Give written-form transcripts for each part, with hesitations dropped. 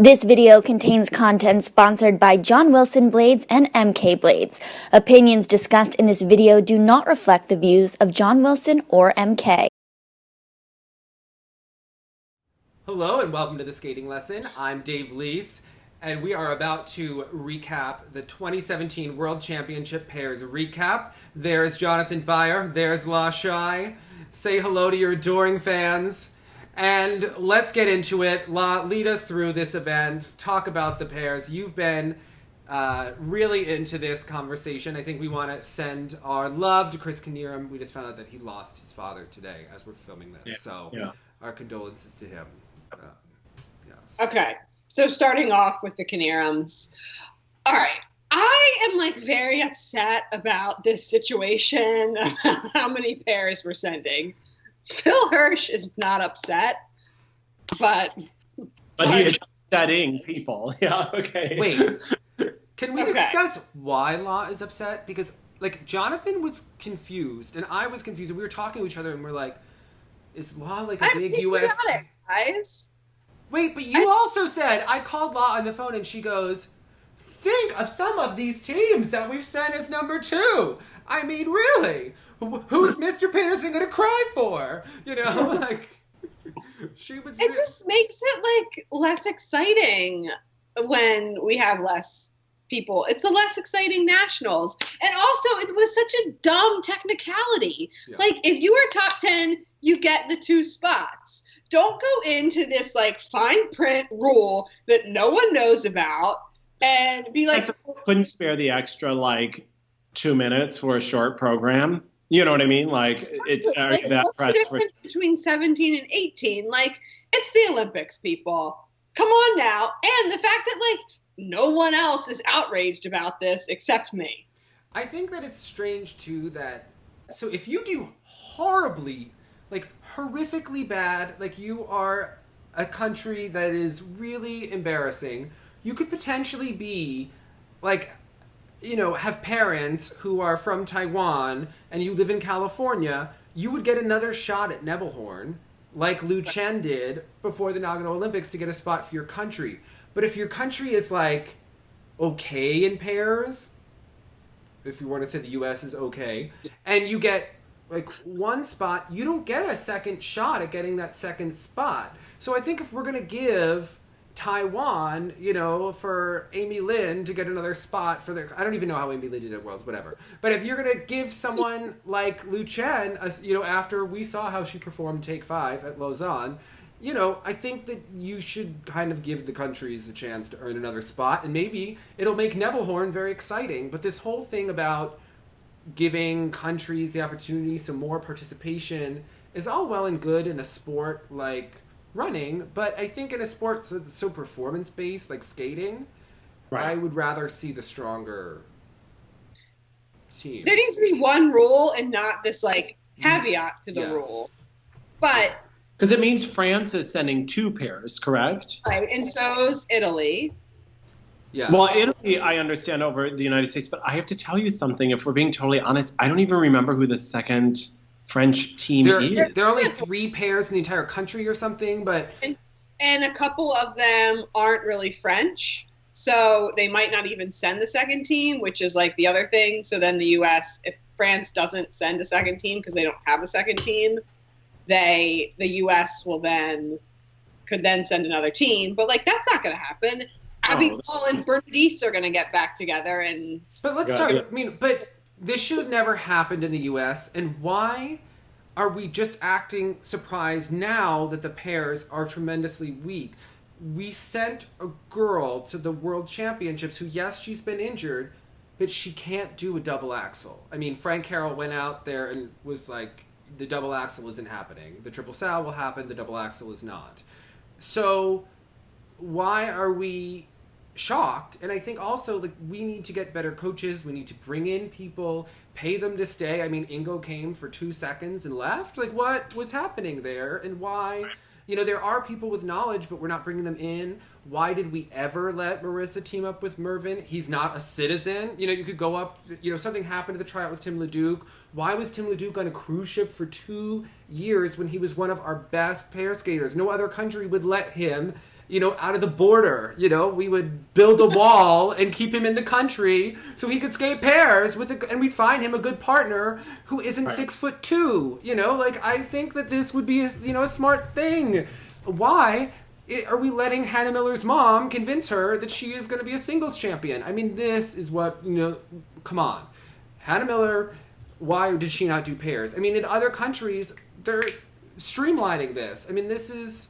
This video contains content sponsored by John Wilson Blades and MK Blades. Opinions discussed in this video do not reflect the views of John Wilson or MK. Hello and welcome to the skating lesson. I'm Dave Leese, and we are about to recap the 2017 World Championship Pairs recap. There's Jonathan Byer, there's La Shai. Say hello to your adoring fans. And let's get into it. La, lead us through this event. Talk about the pairs. You've been really into this conversation. I think we want to send our love to Chris Knierim. We just found out that he lost his father today as we're filming this. Our condolences to him. Yes. Okay, so starting off with the Knierims. All right, I am very upset about this situation, how many pairs we're sending. Phil Hirsch is not upset, but he is upsetting people. Yeah, okay. Wait, can we discuss why Law is upset? Because, Jonathan was confused, and I was confused, and we were talking to each other, and we're like, is Law a big U.S.? Guys. Wait, but you also said, I called Law on the phone, and she goes, think of some of these teams that we've sent as number 2. I mean, really? Who's Mr. Peterson going to cry for? She was... It just makes it, less exciting when we have less people. It's a less exciting nationals. And also, it was such a dumb technicality. Yeah. If you are top 10, you get the 2 spots. Don't go into this, fine print rule that no one knows about and be like... I couldn't spare the extra, 2 minutes for a short program. You know what I mean? It's what's the difference between 17 and 18? It's the Olympics, people. Come on now. And the fact that no one else is outraged about this except me. I think that it's strange too that if you do horribly, horrifically bad, you are a country that is really embarrassing, you could potentially be have parents who are from Taiwan and you live in California, you would get another shot at Nebelhorn, like Lu Chen did before the Nagano Olympics, to get a spot for your country. But if your country is, okay in pairs, if you want to say the U.S. is okay, and you get, 1 spot, you don't get a second shot at getting that second spot. So I think if we're going to give Taiwan, for Amy Lin to get another spot for their... I don't even know how Amy Lin did at Worlds, whatever. But if you're going to give someone like Lu Chen, after we saw how she performed Take 5 at Lausanne, I think that you should kind of give the countries a chance to earn another spot, and maybe it'll make Nebelhorn very exciting. But this whole thing about giving countries the opportunity, some more participation, is all well and good in a sport like running, but I think in a sport so performance-based, like skating, right, I would rather see the stronger team. There needs to be one rule and not this, caveat to the rule. But... Because it means France is sending 2 pairs, correct? Right, and so's Italy. Yeah. Well, Italy, I understand over the United States, but I have to tell you something. If we're being totally honest, I don't even remember who the second French team is. There are only 3 pairs in the entire country or something, but... And a couple of them aren't really French, so they might not even send the second team, which is, the other thing. So then the U.S., if France doesn't send a second team because they don't have a second team, the U.S. could then send another team. But, that's not going to happen. Abigail and Bernadette are going to get back together and... But let's talk... but this should have never happened in the U.S., and why are we just acting surprised now that the pairs are tremendously weak? We sent a girl to the World Championships who, yes, she's been injured, but she can't do a double axel. I mean, Frank Carroll went out there and was like, the double axel isn't happening. The triple sal will happen, the double axel is not. So why are we shocked? And I think also we need to get better coaches. We need to bring in people, pay them to stay. I mean, Ingo came for 2 seconds and left. What was happening there, and why? There are people with knowledge, but we're not bringing them in. Why did we ever let Marissa team up with Mervin? He's not a citizen. You could go up, something happened to the tryout with Tim Leduc. Why was Tim Leduc on a cruise ship for 2 years when he was one of our best pair skaters? No other country would let him out of the border. We would build a wall and keep him in the country so he could skate pairs and we'd find him a good partner who isn't 6'2". I think that this would be a smart thing. Why are we letting Hannah Miller's mom convince her that she is going to be a singles champion? I mean, this is what, come on. Hannah Miller, why did she not do pairs? I mean, in other countries, they're streamlining this. I mean, this is,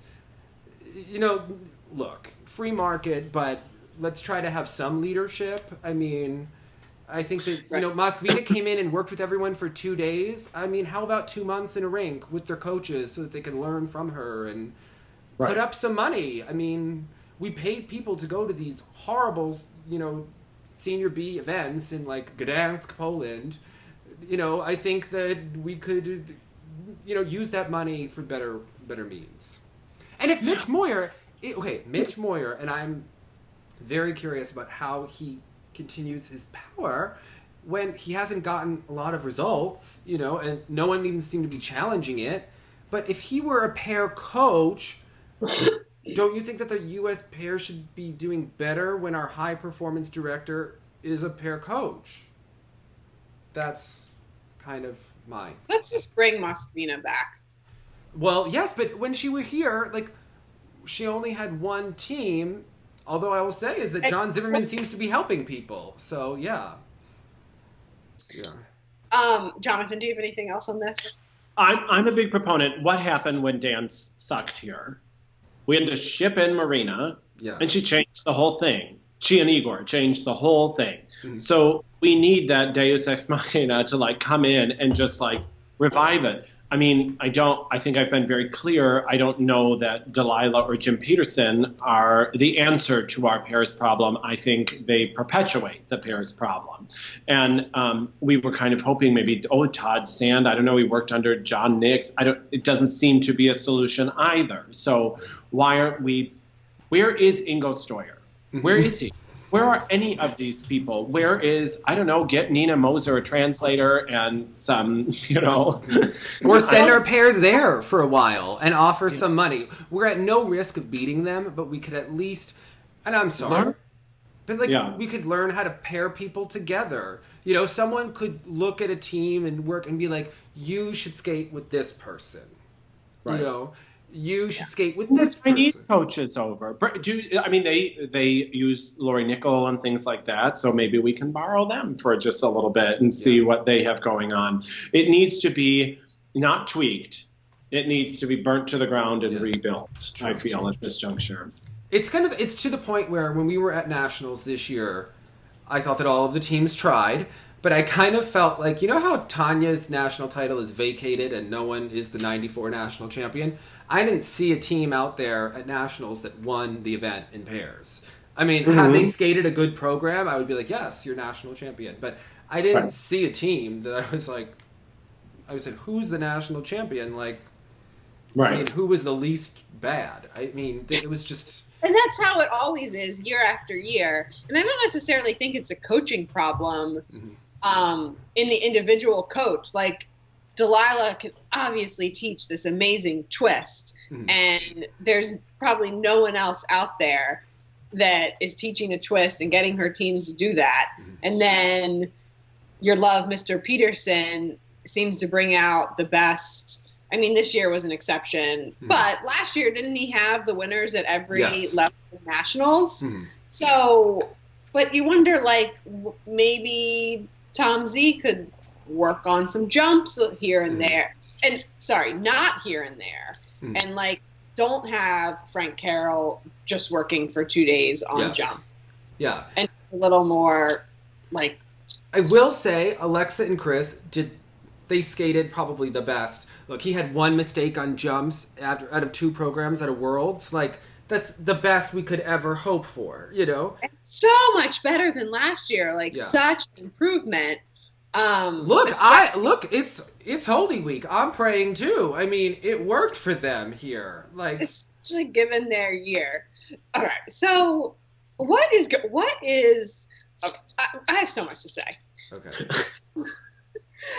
look, free market, but let's try to have some leadership. I mean, I think that, Moskvina came in and worked with everyone for 2 days. I mean, how about 2 months in a rink with their coaches so that they can learn from her and put up some money? I mean, we paid people to go to these horrible, Senior B events in like Gdansk, Poland. I think that we could, use that money for better means. And if Mitch Moyer, and I'm very curious about how he continues his power when he hasn't gotten a lot of results, and no one even seemed to be challenging it. But if he were a pair coach, don't you think that the U.S. pair should be doing better when our high performance director is a pair coach? That's kind of my... Let's just bring Moskvina back. Well, yes, but when she was here, she only had one team. Although I will say is that John Zimmerman seems to be helping people. So, yeah. Jonathan, do you have anything else on this? I'm a big proponent. What happened when Dan sucked here? We had to ship in Marina, and she changed the whole thing. She and Igor changed the whole thing. Mm-hmm. So we need that Deus Ex Machina to come in and just revive it. I mean, I think I've been very clear. I don't know that Delilah or Jim Peterson are the answer to our pairs problem. I think they perpetuate the pairs problem. And we were kind of hoping maybe, Todd Sand, I don't know, he worked under John Nix. It doesn't seem to be a solution either. So where is Ingo Stoyer? Mm-hmm. Where is he? Where are any of these people? Where is, get Nina Moser a translator and some, Or send our pairs there for a while and offer some money. We're at no risk of beating them, but we could at least, and I'm sorry, but we could learn how to pair people together. Someone could look at a team and work and be like, you should skate with this person. Right. You should skate with this person. Chinese coaches over. They use Lori Nickel and things like that, so maybe we can borrow them for just a little bit and see what they have going on. It needs to be not tweaked. It needs to be burnt to the ground and rebuilt, I feel, at this juncture. It's to the point where when we were at Nationals this year, I thought that all of the teams tried, but I kind of felt like, how Tanya's national title is vacated and no one is the 94 national champion? I didn't see a team out there at Nationals that won the event in pairs. I mean, had they skated a good program, I would be like, yes, you're national champion. But I didn't see a team that I said, who's the national champion? I mean, who was the least bad? I mean, it was just... And that's how it always is year after year. And I don't necessarily think it's a coaching problem in the individual coach. Delilah can obviously teach this amazing twist, and there's probably no one else out there that is teaching a twist and getting her teams to do that. And then your love, Mr. Peterson, seems to bring out the best. I mean, this year was an exception, but last year, didn't he have the winners at every level of Nationals? So, but you wonder, maybe Tom Z could work on some jumps here and there, and not here and there, and don't have Frank Carroll just working for 2 days on jump. Yeah, and a little more I will say, Alexa and Chris they skated probably the best. Look, he had one mistake on jumps out of 2 programs at a Worlds. That's the best we could ever hope for. It's so much better than last year. Such improvement. It's Holy Week. I'm praying too. I mean, it worked for them here. Especially given their year. All right. So what is I have so much to say. Okay.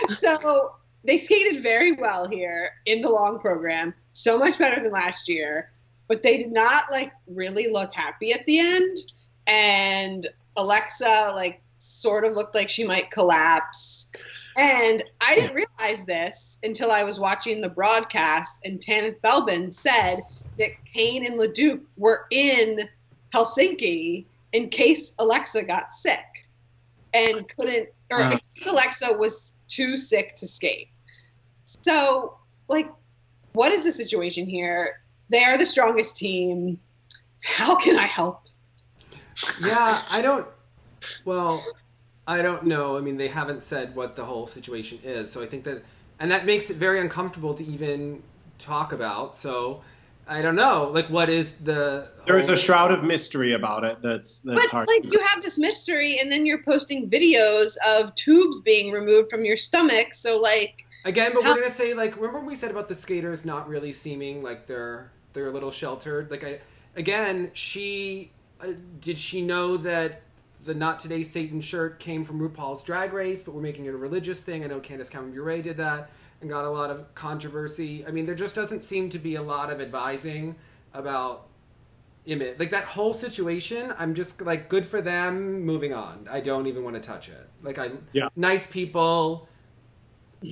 So they skated very well here in the long program. So much better than last year. but they did not like really look happy at the end. And Alexa like sort of looked like she might collapse. And I didn't realize this until I was watching the broadcast, and Tanith Belbin said that Kane and Leduc were in Helsinki in case Alexa got sick and couldn't, or in case Alexa was too sick to skate. So, like, what is the situation here? They are the strongest team. How can I help? Yeah, I don't know. I mean, they haven't said what the whole situation is. So I think that makes it very uncomfortable to even talk about. So I don't know. Like, what is the... There is a shroud of mystery about it that's hard. But, like, you have this mystery, and then you're posting videos of tubes being removed from your stomach. So, like... Again, but we're going to say, like, remember what we said about the skaters not really seeming like they're a little sheltered? Like, did she know that the Not Today Satan shirt came from RuPaul's Drag Race, but we're making it a religious thing? I know Candace Cameron-Bure did that and got a lot of controversy. I mean, there just doesn't seem to be a lot of advising about image. Like, that whole situation, I'm just, like, good for them, moving on. I don't even want to touch it. Like, nice people...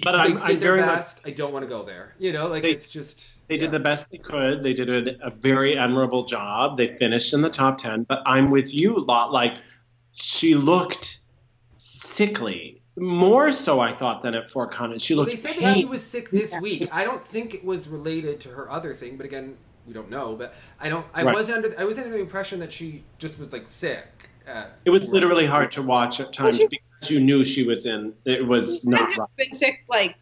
But they did their best. I don't want to go there. You know, like it's just... They did the best they could. They did a very admirable job. They finished in the top 10. But I'm with you, Lot. Like, she looked sickly. More so, I thought, than at Four Continents. She looked They said that she was sick this week. I don't think it was related to her other thing. But again, we don't know. But I was under the impression that she just was, like, sick. It was literally hard to watch at times because you knew she was in. It was not right. Been sick like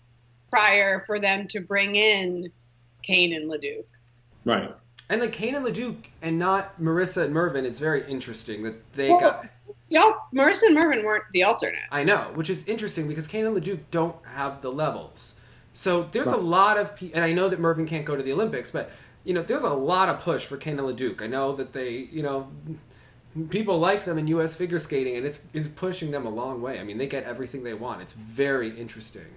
prior for them to bring in Kane and Leduc. Right. And like Kane and Leduc and not Marissa and Mervin is very interesting that they got. Marissa and Mervin weren't the alternates. I know, which is interesting because Kane and Leduc don't have the levels. So there's a lot of people, and I know that Mervin can't go to the Olympics, but you know, there's a lot of push for Kane and Leduc. I know that they, you know, people like them in U.S. figure skating, and it's pushing them a long way. I mean, they get everything they want. It's very interesting.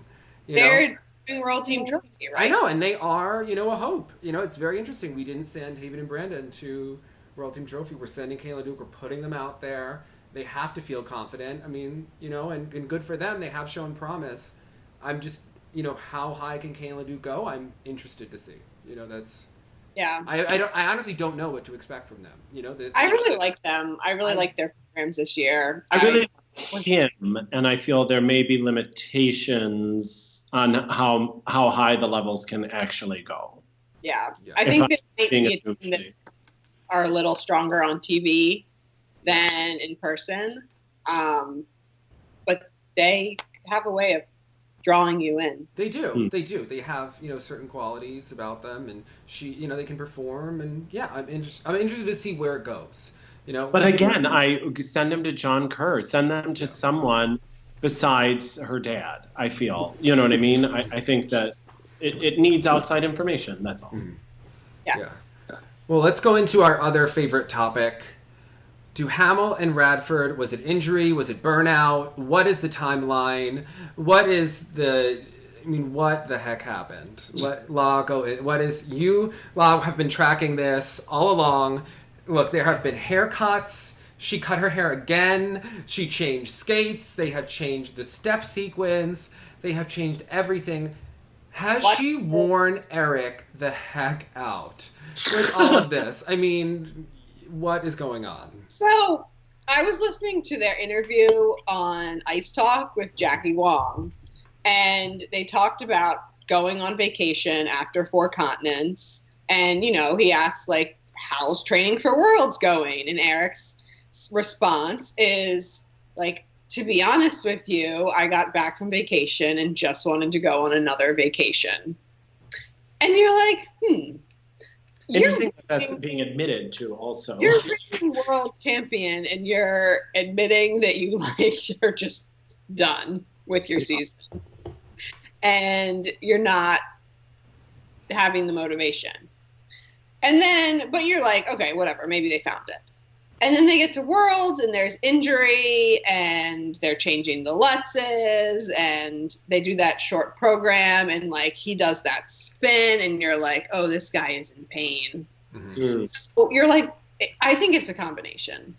They're doing World Team Trophy, right? I know, and they are, you know, a hope. You know, it's very interesting. We didn't send Haven and Brandon to World Team Trophy. We're sending Kane and Leduc. We're putting them out there. They have to feel confident. I mean, you know, and good for them. They have shown promise. I'm just, you know, how high can Kane and Leduc go? I'm interested to see. You know, that's... Yeah. I honestly don't know what to expect from them. You know, I really like them. I really like their programs this year. I really like him, and I feel there may be limitations on how high the levels can actually go. Yeah. I think that they are a little stronger on TV than in person, but they have a way of drawing you in. They do. They do. They have, you know, certain qualities about them, and you know, they can perform, and yeah, I'm interested to see where it goes. You know. But again, I send them to John Kerr. Send them to someone besides her dad. I feel. You know what I mean? I think that it needs outside information. That's all. Mm-hmm. Yeah. Well, let's go into our other favorite topic. Duhamel and Radford, was it injury? Was it burnout? What is the timeline? What the heck happened? You have been tracking this all along. Look, there have been haircuts. She cut her hair again. She changed skates. They have changed the step sequence. They have changed everything. Has she worn Eric the heck out with all of this? I mean... What is going on? So, I was listening to their interview on Ice Talk with Jackie Wong, and they talked about going on vacation after Four Continents, and, you know, he asked, like, how's training for Worlds going? And Eric's response is, like, to be honest with you, I got back from vacation and just wanted to go on another vacation. And you're like, Interesting that that's being admitted to also. You're a world champion and you're admitting that you're just done with your season. And you're not having the motivation. And then, but you're like, okay, whatever, maybe they found it. And then they get to Worlds and there's injury and they're changing the Lutzes and they do that short program and like he does that spin and you're like, oh, this guy is in pain. Mm-hmm. So you're like, I think it's a combination.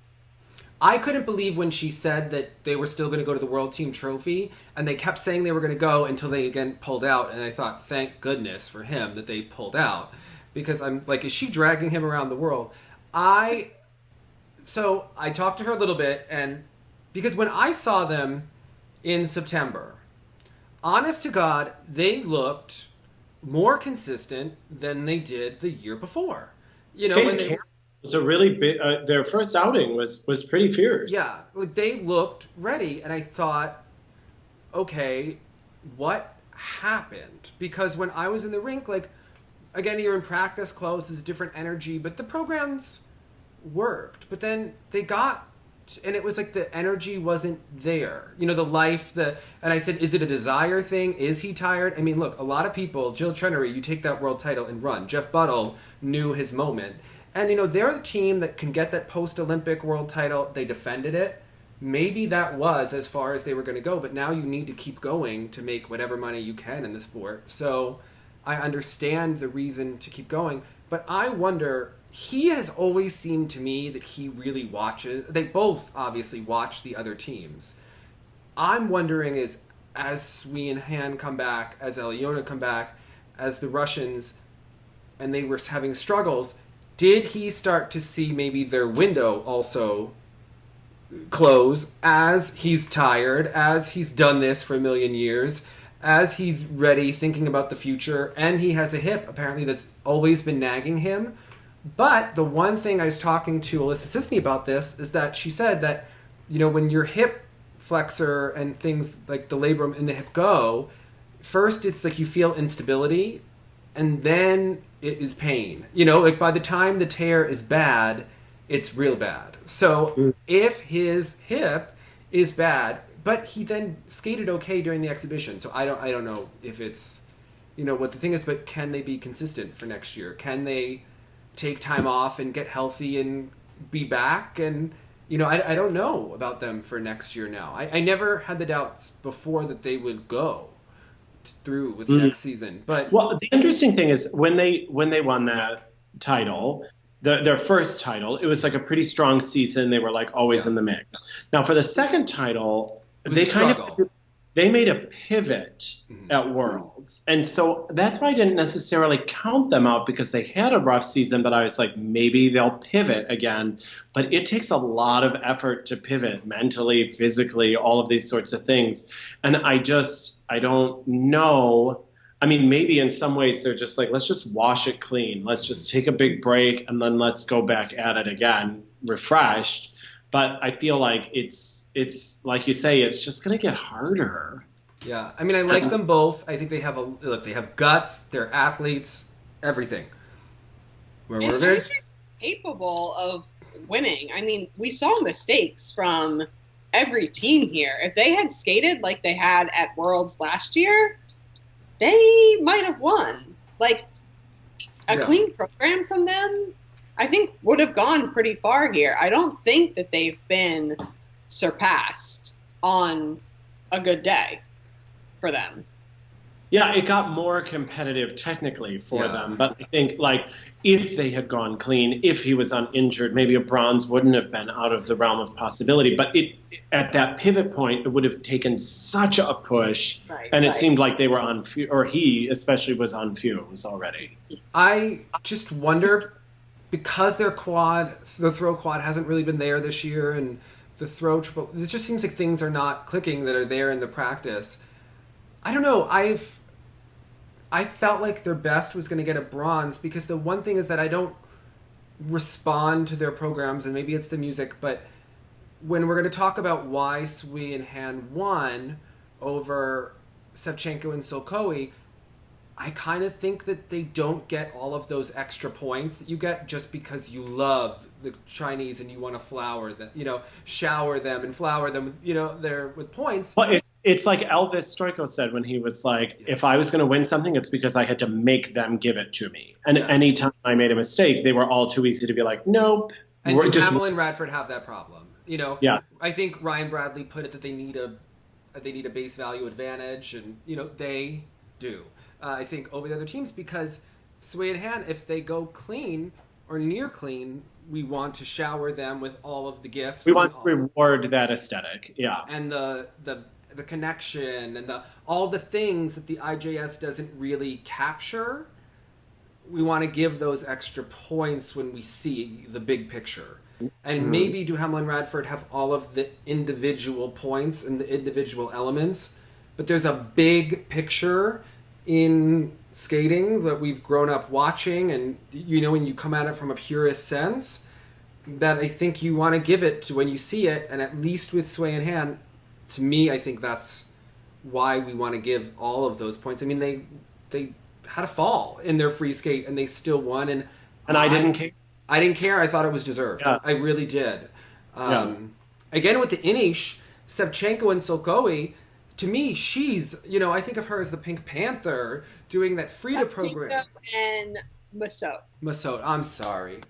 I couldn't believe when she said that they were still going to go to the World Team Trophy, and they kept saying they were going to go until they again pulled out, and I thought, thank goodness for him that they pulled out, because I'm like, is she dragging him around the world? So I talked to her a little bit, and because when I saw them in September, honest to God, they looked more consistent than they did the year before. You know, when they was a really big. Their first outing was pretty fierce. Yeah, like they looked ready, and I thought, okay, what happened? Because when I was in the rink, like, again, you're in practice clothes, there's different energy, but the programs worked. But then they got, and it was like the energy wasn't there. You know, the life, and I said, is it a desire thing? Is he tired? I mean, look, a lot of people, Jill Trenery, you take that world title and run. Jeff Buttle knew his moment. And, you know, they're the team that can get that post-Olympic world title. They defended it. Maybe that was as far as they were going to go, but now you need to keep going to make whatever money you can in the sport. So I understand the reason to keep going, but I wonder, he has always seemed to me that he really watches. They both obviously watch the other teams. I'm wondering is, as Sui and Han come back, as Alyona come back, as the Russians, and they were having struggles, did he start to see maybe their window also close as he's tired, as he's done this for a million years, as he's ready, thinking about the future, and he has a hip, apparently, that's always been nagging him? But the one thing I was talking to Alyssa Sisney about this is that she said that, you know, when your hip flexor and things like the labrum in the hip go, first it's like you feel instability, and then it is pain. You know, like by the time the tear is bad, it's real bad. So if his hip is bad, but he then skated okay during the exhibition, so I don't know if it's, you know, what the thing is, but can they be consistent for next year? Can they take time off and get healthy and be back? And, you know, I don't know about them for next year now. I never had the doubts before that they would go through with next season. But well, the interesting thing is when they won that title, their first title, it was like a pretty strong season. They were like always in the mix. Now for the second title, they made a pivot at Worlds. And so that's why I didn't necessarily count them out, because they had a rough season, but I was like, maybe they'll pivot again. But it takes a lot of effort to pivot mentally, physically, all of these sorts of things. And I don't know. I mean, maybe in some ways they're just like, let's just wash it clean. Let's just take a big break and then let's go back at it again, refreshed. But I feel like it's like you say, it's just going to get harder. Yeah, I mean, I like them both. I think they have guts. They're athletes, everything. They're capable of winning. I mean, we saw mistakes from every team here. If they had skated like they had at Worlds last year, they might have won. Like, a clean program from them, I think, would have gone pretty far here. I don't think that they've been surpassed on a good day for them. Yeah, it got more competitive technically for them. But I think, like, if they had gone clean, if he was uninjured, maybe a bronze wouldn't have been out of the realm of possibility. But at that pivot point, it would have taken such a push. And it seemed like they were on, or he especially was on fumes already. I just wonder, because their throw quad hasn't really been there this year, and the throw triple, it just seems like things are not clicking that are there in the practice. I don't know. I felt like their best was going to get a bronze, because the one thing is that I don't respond to their programs, and maybe it's the music, but when we're going to talk about why Sui and Han won over Sevchenko and Silkoe, I kind of think that they don't get all of those extra points that you get just because you love the Chinese and you want to flower them, you know, shower them and flower them, you know, they're with points. Well, it's like Elvis Stoico said when he was like, if I was going to win something, it's because I had to make them give it to me. And anytime I made a mistake, they were all too easy to be like, nope. And Duhamel and Radford have that problem. You know, I think Ryan Bradley put it that they need a base value advantage, and, you know, they do. I think over the other teams, because Sui and Han, if they go clean, or near clean, we want to shower them with all of the gifts. We want to reward that aesthetic, yeah. And the connection and all the things that the IJS doesn't really capture. We want to give those extra points when we see the big picture. And maybe Duhamel and Radford have all of the individual points and the individual elements, but there's a big picture in skating that we've grown up watching, and when you come at it from a purist sense, that I think you want to give it to when you see it, and at least with Sway and Han, to me, I think that's why we want to give all of those points. I mean, they had a fall in their free skate, and they still won, and I didn't care. I didn't care. I thought it was deserved. Yeah. I really did. Again, with the Inish, Scimeca and Sulkowy, to me, she's, I think of her as the Pink Panther doing that Frida program. And Masot. I'm sorry.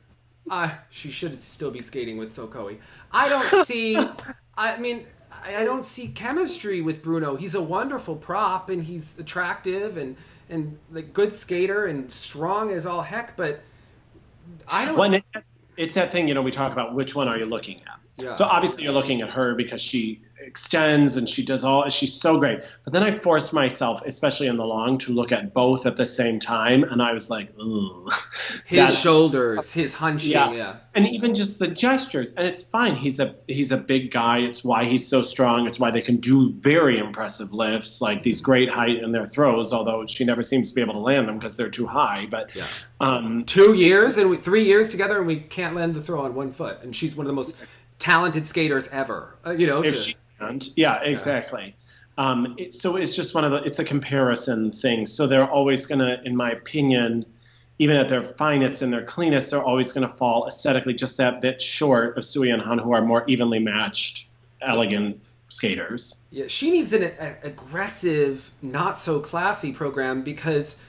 She should still be skating with Sulkowy. I don't see chemistry with Bruno. He's a wonderful prop, and he's attractive and like good skater and strong as all heck, but I don't... Well, it's that thing, we talk about which one are you looking at. Yeah. So obviously you're looking at her because she extends and she's so great. But then I forced myself, especially in the long, to look at both at the same time. And I was like, ooh. His shoulders, his hunching, yeah. And even just the gestures. And it's fine. He's a big guy. It's why he's so strong. It's why they can do very impressive lifts, like these great height in their throws, although she never seems to be able to land them because they're too high. But 2 years and 3 years together, and we can't land the throw on one foot. And she's one of the most talented skaters ever, If she can't. Yeah, exactly. So it's just it's a comparison thing. So they're always going to, in my opinion, even at their finest and their cleanest, they're always going to fall aesthetically just that bit short of Sui and Han, who are more evenly matched, elegant skaters. Yeah, she needs an aggressive, not so classy program, because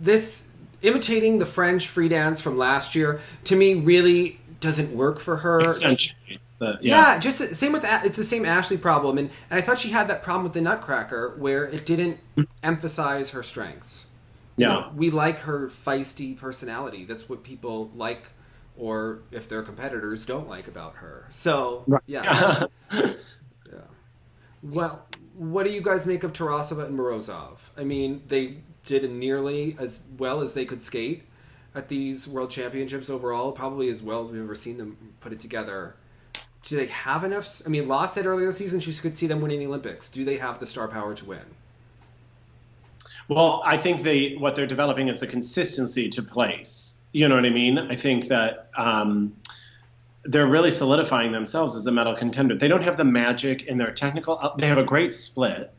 this imitating the French free dance from last year, to me, really doesn't work for her. Essentially. Just same with it's the same Ashley problem, and I thought she had that problem with the Nutcracker where it didn't emphasize her strengths. We like her feisty personality. That's what people like, or if they're competitors, don't like about her. So yeah. Well, what do you guys make of Tarasova and Morozov? I mean, they did nearly as well as they could skate at these World Championships overall, probably as well as we've ever seen them put it together. Do they have enough? I mean, Law said earlier this season she could see them winning the Olympics. Do they have the star power to win? Well, I think what they're developing is the consistency to place. You know what I mean? I think that they're really solidifying themselves as a medal contender. They don't have the magic in their technical. They have a great split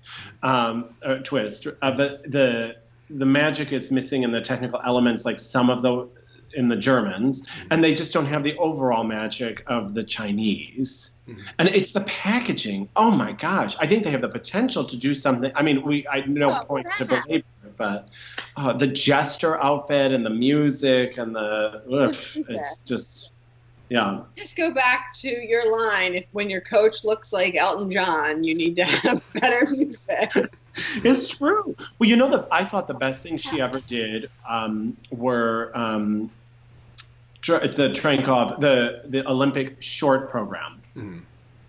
twist, but the magic is missing in the technical elements, like some of in the Germans, and they just don't have the overall magic of the Chinese. Mm-hmm. And it's the packaging. Oh my gosh. I think they have the potential to do something. I mean, I no point to believe it, but the jester outfit and the music and it's just, yeah. Just go back to your line. When your coach looks like Elton John, you need to have better music. It's true. Well, I thought the best thing she ever did were the Trenkov, the Olympic short program. Mm-hmm.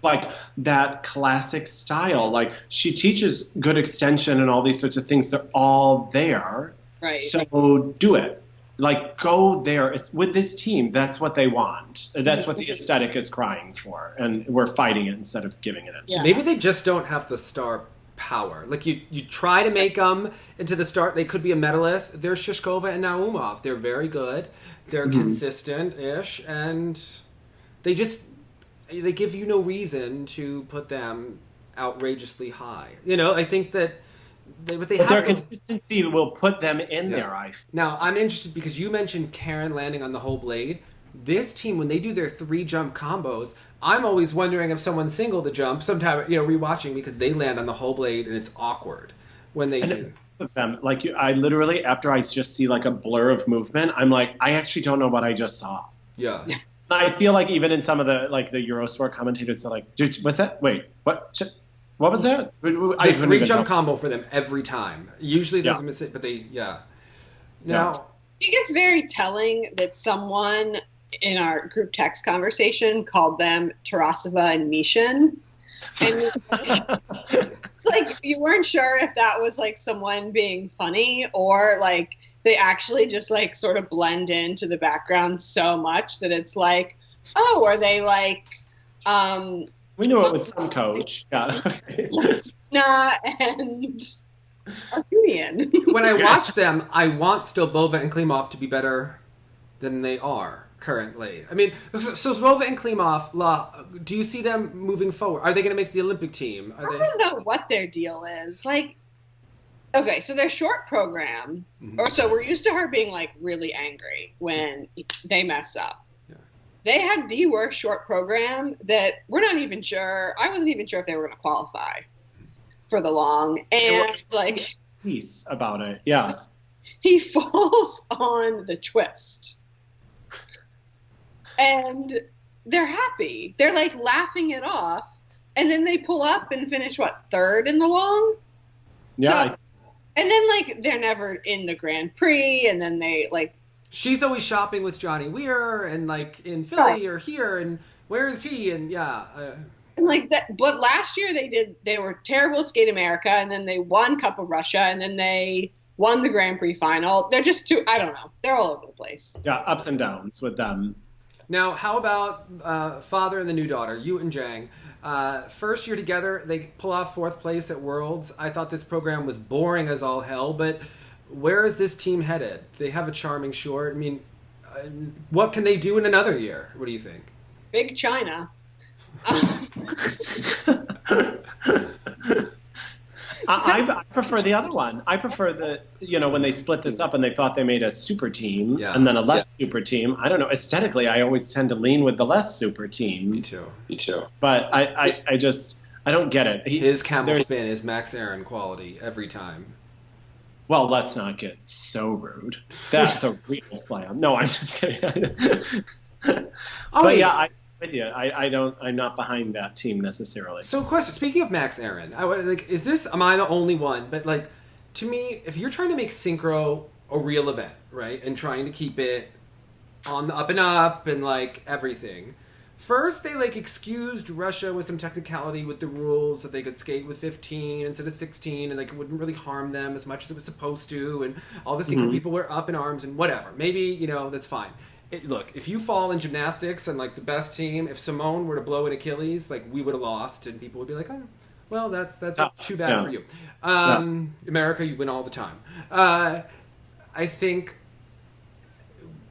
Like that classic style. Like she teaches good extension and all these sorts of things. They're all there. Right. So do it. Like go there. It's with this team. That's what they want. That's what the aesthetic is crying for. And we're fighting it instead of giving it. Yeah. Maybe they just don't have the star power. Like you try to make them into the start. They could be a medalist. They're Shishkova and Naumov. They're very good. They're consistent-ish, and they give you no reason to put them outrageously high. I think that their consistency will put them in there. Now I'm interested because you mentioned Karen landing on the whole blade. This team, when they do their 3-jump combos, I'm always wondering if someone's single the jump. Sometime, rewatching because they land on the whole blade and it's awkward when they do. Them, like I literally, after I just see like a blur of movement, I'm like, I actually don't know what I just saw. Yeah. I feel like even in some of the Eurosport commentators are like, what's that? Wait, what? What was that? The 3-jump combo for them every time. Usually there's a mistake, but Now, think it's very telling that someone in our group text conversation called them Tarasova and Mishin. And it's like you weren't sure if that was like someone being funny or like they actually just like sort of blend into the background so much that it's like, oh, are they like we knew it was some coach. Yeah. and Artunian. When I watch them, I want Stolbova and Klimov to be better than they are currently. I mean, so Stolbova and Klimov, do you see them moving forward? Are they going to make the Olympic team? I don't know what their deal is. Like, okay, so their short program, or so we're used to her being like really angry when they mess up. They had the worst short program that we're not even sure. I wasn't even sure if they were going to qualify for the long. And like, peace about it. Yeah. He falls on the twist. And they're happy. They're like laughing it off. And then they pull up and finish third in the long? Yeah. So, and then like they're never in the Grand Prix. And then they like, she's always shopping with Johnny Weir and like in Philly or here and where is he and and like that. But last year they were terrible at Skate America and then they won Cup of Russia and then they won the Grand Prix final. They're just I don't know. They're all over the place. Yeah, ups and downs with them. Now, how about father and the new daughter, Yu and Zhang? First year together, they pull off 4th place at Worlds. I thought this program was boring as all hell, but where is this team headed? They have a charming short. I mean, what can they do in another year? What do you think? Big China. I prefer the other one. I prefer when they split this up and they thought they made a super team and then a less super team. I don't know. Aesthetically, I always tend to lean with the less super team. Me too. But I don't get it. His camel spin is Max Aaron quality every time. Well, let's not get so rude. That's a real slam. No, I'm just kidding. I'm with you. I'm not behind that team necessarily. So, question. Speaking of Max Aaron, am I the only one? But like, to me, if you're trying to make Synchro a real event, right, and trying to keep it on the up and up and like everything. First, they like excused Russia with some technicality with the rules that they could skate with 15 instead of 16, and like it wouldn't really harm them as much as it was supposed to, and all the Synchro people were up in arms and whatever. Maybe that's fine. Look, if you fall in gymnastics and like the best team, if Simone were to blow an Achilles, like we would have lost, and people would be like, "Oh, well, that's too bad for you." America, you win all the time. I think.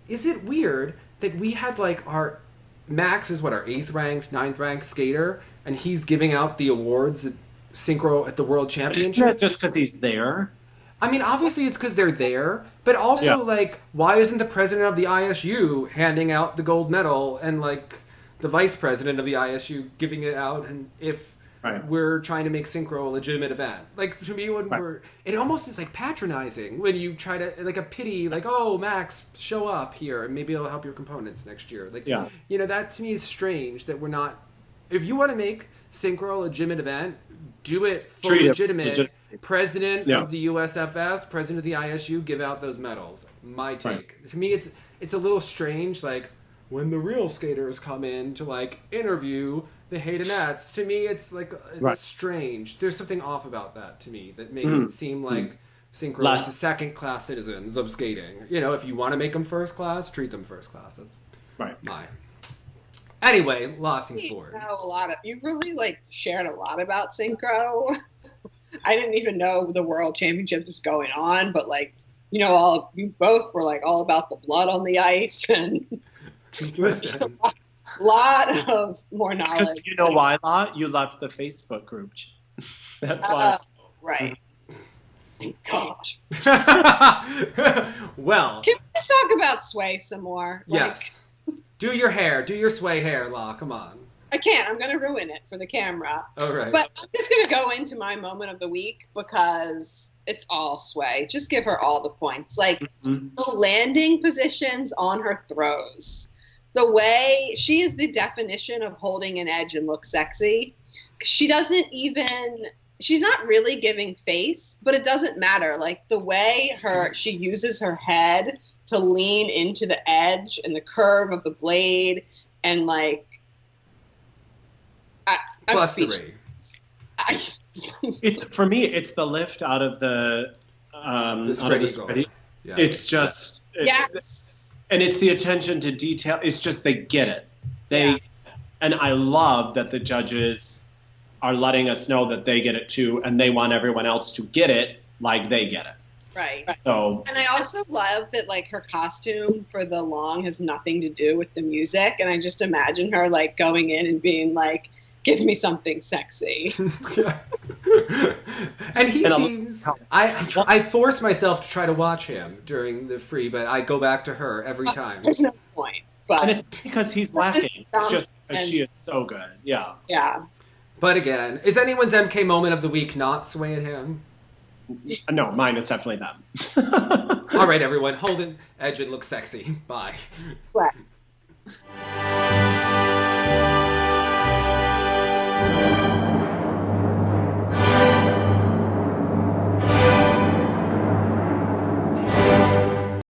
Is it weird that we had like our Max is our 8th ranked, 9th ranked skater, and he's giving out the awards at Synchro at the World Championship? Just because he's there? I mean, obviously it's because they're there, but also, like, why isn't the president of the ISU handing out the gold medal and, like, the vice president of the ISU giving it out, and if we're trying to make Synchro a legitimate event? Like, to me, it almost is, like, patronizing when you try to, like, a pity, like, oh, Max, show up here, and maybe it'll help your components next year. Like, that to me is strange that we're not, if you want to make Synchro a legitimate event, do it fully legitimate. President of the USFS, president of the ISU, give out those medals. My take. To me, it's a little strange, like, when the real skaters come in to, like, interview the Haydenettes, to me, it's, like, strange. There's something off about that, to me, that makes it seem like Synchro is the second-class citizens of skating. If you want to make them first class, treat them first class. That's mine. Anyway, Lossing Sport. You've really, like, shared a lot about Synchro. I didn't even know the World Championships was going on, but like, you both were like all about the blood on the ice and listen, a lot of more knowledge. You know why, La? You left the Facebook group. That's why. Right. Thank God. Well, can we just talk about Sway some more? Yes. Do your hair. Do your Sway hair, La. Come on. I can't. I'm going to ruin it for the camera. All right. But I'm just going to go into my moment of the week because it's all Sway. Just give her all the points. Like, the landing positions on her throws. The way she is the definition of holding an edge and look sexy. She's not really giving face, but it doesn't matter. Like, the way she uses her head to lean into the edge and the curve of the blade, and like, I'm speechless. It's for me. It's the lift out of the spread eagle. Yeah. It's just yes, and it's the attention to detail. It's just they get it. And I love that the judges are letting us know that they get it too, and they want everyone else to get it like they get it. Right. So, and I also love that like her costume for the long has nothing to do with the music, and I just imagine her like going in and being like, "Give me something sexy." And he seems. I force myself to try to watch him during the free, but I go back to her every time. There's no point. But and it's because he's lacking. It's just because she is so good. Yeah. Yeah. But again, is anyone's MK moment of the week not swaying him? No, mine is definitely them. All right, everyone. Hold an edge and look sexy. Bye. Right.